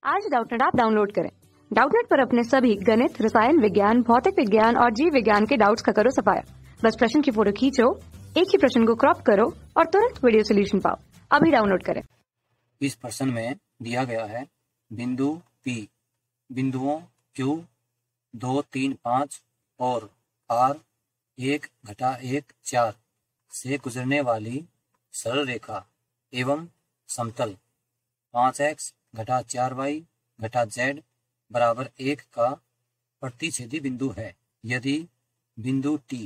आज Doubtnut app download करें। Doubtnut पर अपने सभी गणित, रसायन विज्ञान, भौतिक विज्ञान और जीव विज्ञान के डाउट्स का करो सफाया। बस प्रश्न की फोटो खींचो, एक ही प्रश्न को क्रॉप करो और तुरंत वीडियो सोल्यूशन पाओ। अभी डाउनलोड करें। इस प्रश्न में दिया गया है बिंदु P बिंदुओं Q 2, 3, 5 और R 1, 1, 4 से गुजरने वाली सरल रेखा एवं समतल 5x, 4y, z बराबर 1 का प्रतिच्छेदी बिंदु है। यदि बिंदु T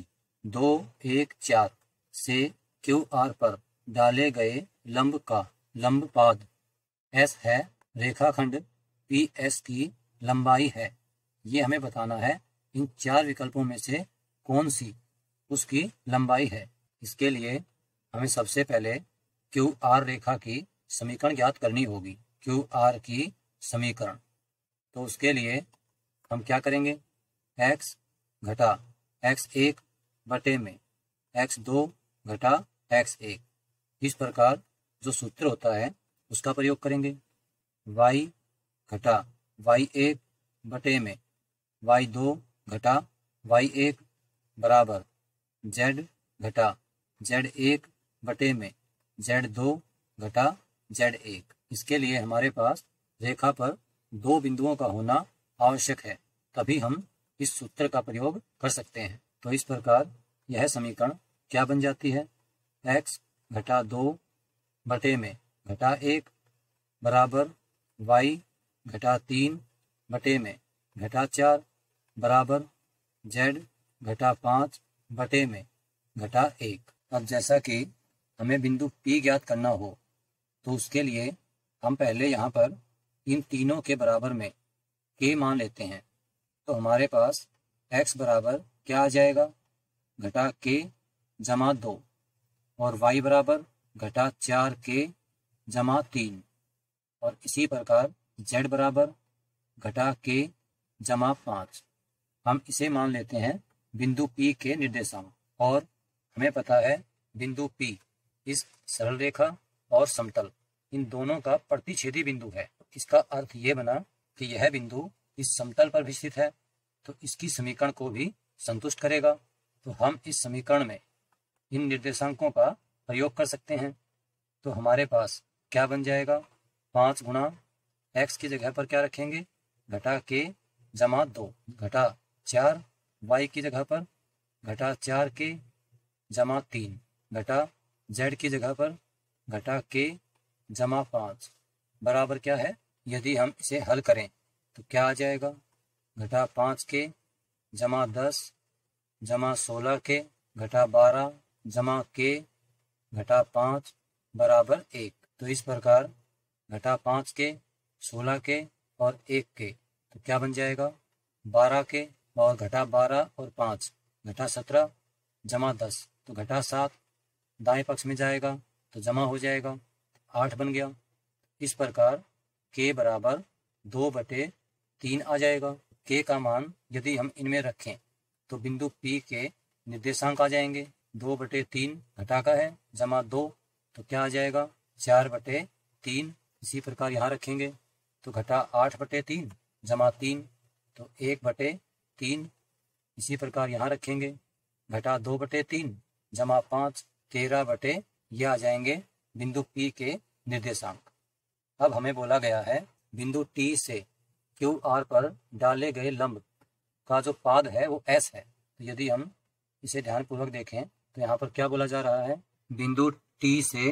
2, 1, 4 से QR पर डाले गए लंब का लंब पाद S है, रेखाखंड PS की लंबाई है। ये हमें बताना है इन चार विकल्पों में से कौन सी उसकी लंबाई है। इसके लिए हमें सबसे पहले QR रेखा की समीकरण ज्ञात करनी होगी। QR की समीकरण, तो उसके लिए हम क्या करेंगे, x घटा x1 बटे में x2 घटा x1, इस प्रकार जो सूत्र होता है उसका प्रयोग करेंगे। y घटा y1 बटे में y2 घटा y1 बराबर z घटा z1 बटे में z2 घटा z1। इसके लिए हमारे पास रेखा पर दो बिंदुओं का होना आवश्यक है, तभी हम इस सूत्र का प्रयोग कर सकते हैं। तो इस प्रकार यह समीकरण क्या बन जाती है, x घटा 2 बटे में घटा 1 बराबर y घटा 3 बटे में घटा 4 बराबर z घटा 5 बटे में घटा 1। अब जैसा कि हमें बिंदु P ज्ञात करना हो, तो उसके लिए हम पहले यहाँ पर इन तीनों के बराबर में k मान लेते हैं। तो हमारे पास x बराबर क्या आ जाएगा, घटा k जमा 2 और y बराबर घटा 4k जमा 3 और इसी प्रकार z बराबर घटा k जमा 5। हम इसे मान लेते हैं बिंदु P के निर्देशांक और हमें पता है बिंदु P इस सरल रेखा और समतल इन दोनों का प्रतिच्छेदी बिंदु है। इसका अर्थ ये बना कि यह बिंदु इस समतल पर भी स्थित है, तो इसकी समीकरण को भी संतुष्ट करेगा। तो हम इस समीकरण में इन निर्देशांकों का प्रयोग कर सकते हैं। तो हमारे पास क्या बन जाएगा, 5 गुणा x की जगह पर क्या रखेंगे, घटा k जमा 2 घटा 4, y की जगह पर घटा 4k जमा 3 घटा z की जगह पर घटा k जमा 5 बराबर क्या है, यदि हम इसे हल करें तो क्या आ जाएगा, घटा 5k जमा 10 जमा 16k घटा 12 जमा k घटा 5 बराबर 1। तो इस प्रकार घटा 5k, 16k और 1k तो क्या बन जाएगा, 12k और घटा 12 और 5 घटा 17 जमा 10 तो घटा 7, दाएं पक्ष में जाएगा तो जमा हो जाएगा, 8 बन गया। इस प्रकार k बराबर 2/3 आ जाएगा। k का मान यदि हम इनमें रखें तो बिंदु P के निर्देशांक आ जाएंगे। 2/3 घटा का है जमा 2 तो क्या आ जाएगा, 4/3। इसी प्रकार यहाँ रखेंगे तो घटा 8/3 जमा 3 तो 1/3। इसी प्रकार यहाँ रखेंगे घटा 2/3 जमा 5 13 ये आ जाएंगे बिंदु P के निर्देशांक। अब हमें बोला गया है बिंदु T से QR पर डाले गए लंब का जो पाद है वो S है। तो यदि हम इसे ध्यानपूर्वक देखें तो यहाँ पर क्या बोला जा रहा है, बिंदु T से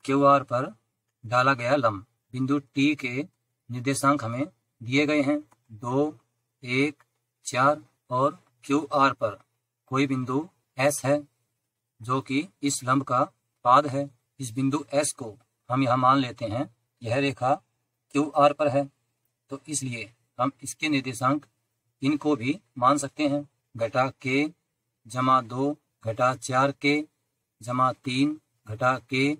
QR पर डाला गया लंब। बिंदु T के निर्देशांक हमें दिए गए हैं 2, 1, 4 और QR पर कोई बिंदु S है जो कि इस लंब का पाद है। इस बिंदु S को हम यहाँ मान लेते हैं यह रेखा QR पर है, तो इसलिए हम इसके निर्देशांक इनको भी मान सकते हैं, घटा k जमा 2 घटा 4k जमा 3 घटा k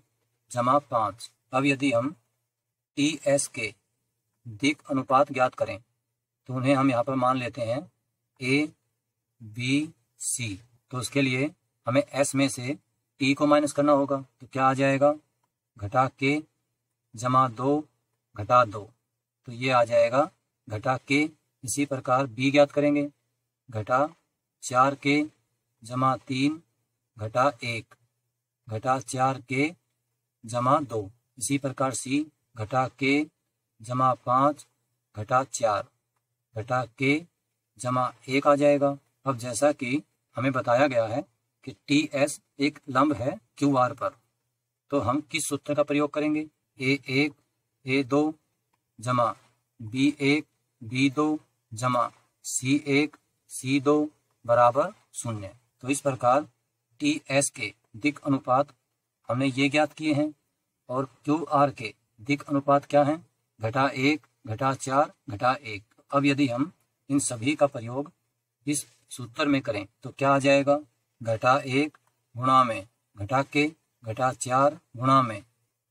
जमा 5। अब यदि हम TS के दिक् अनुपात ज्ञात करें तो उन्हें हम यहाँ पर मान लेते हैं A, B, C। तो उसके लिए हमें S में से T को माइनस करना होगा, तो क्या आ जाएगा, घटा k जमा 2 घटा 2 तो ये आ जाएगा घटा के। इसी प्रकार बी ज्ञात करेंगे, घटा 4k जमा 3 घटा 1 घटा 4k जमा 2। इसी प्रकार सी घटा k जमा 5 घटा 4 घटा k जमा 1 आ जाएगा। अब जैसा कि हमें बताया गया है कि TS एक लंब है QR पर, तो हम किस सूत्र का प्रयोग करेंगे? A1 A2 जमा B1 B2 जमा C1 C2 बराबर 0। तो इस प्रकार TS के दिक् अनुपात हमने ये ज्ञात किए हैं और QR के दिक् अनुपात क्या है? घटा 1 घटा 4 घटा 1। अब यदि हम इन सभी का प्रयोग इस सूत्र में करें तो क्या आ जाएगा? घटा 1 गुणा में घटा के घटा 4 गुणा में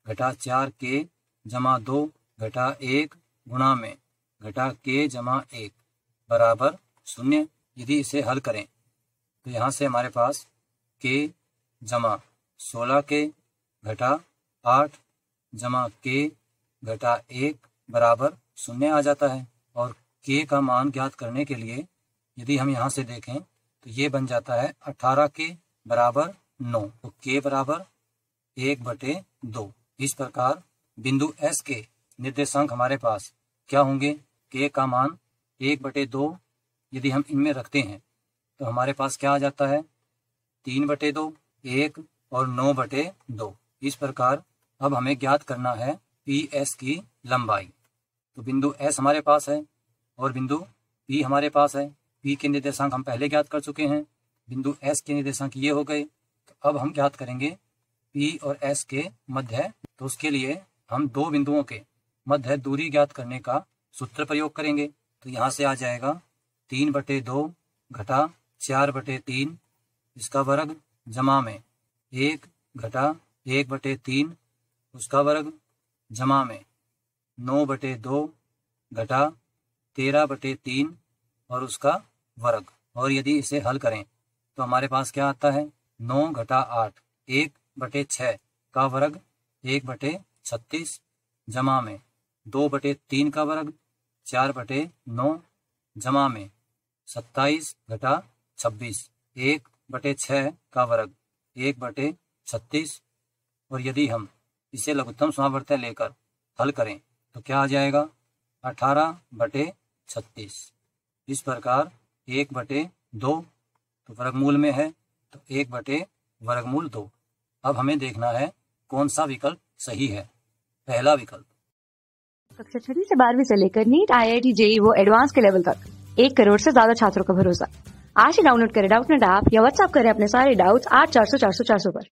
घटा 4k जमा 2 घटा 1 गुणा में घटा k जमा 1 बराबर 0। यदि इसे हल करें तो यहाँ से हमारे पास k जमा 16k घटा 8 जमा k घटा 1 बराबर 0 आ जाता है। और k का मान ज्ञात करने के लिए यदि हम यहाँ से देखें तो ये बन जाता है 18k बराबर 9। तो k बराबर 1/2। इस प्रकार बिंदु S के निर्देशांक हमारे पास क्या होंगे? k का मान 1/2 यदि हम इनमें रखते हैं तो हमारे पास क्या आ जाता है? 3/2 1 और 9/2। इस प्रकार अब हमें ज्ञात करना है PS की लंबाई। तो बिंदु S हमारे पास है और बिंदु P हमारे पास है। P के निर्देशांक हम पहले ज्ञात कर चुके हैं, बिंदु S के निर्देशांक ये हो गए। तो अब हम ज्ञात करेंगे P और S के मध्य। तो उसके लिए हम दो बिंदुओं के मध्य दूरी ज्ञात करने का सूत्र प्रयोग करेंगे। तो यहाँ से आ जाएगा 3/2 घटा 4/3 इसका वर्ग जमा में 1 घटा 1/3 उसका वर्ग जमा में 9/2 घटा 13/3 और उसका वर्ग। और यदि इसे हल करें तो हमारे पास क्या आता है? 9 घटा 8 1/6 का वर्ग 1/36 जमा में 2/3 का वर्ग 4/9 जमा में 27 घटा 26 1/6 का वर्ग 1/36। और यदि हम इसे लघुत्तम समावर्त लेकर हल करें तो क्या आ जाएगा? 18/36। इस प्रकार 1/2 तो वर्गमूल में है तो 1/2। अब हमें देखना है कौन सा विकल्प सही है। पहला विकल्प। कक्षा 6वीं से 12वीं से लेकर नीट IIT JEE वो एडवांस के लेवल तक 1 करोड़ से ज्यादा छात्रों का भरोसा। आज ही डाउनलोड करें डाउटनेट ऐप या व्हाट्सएप करें अपने सारे डाउट्स 8400 400 400 पर।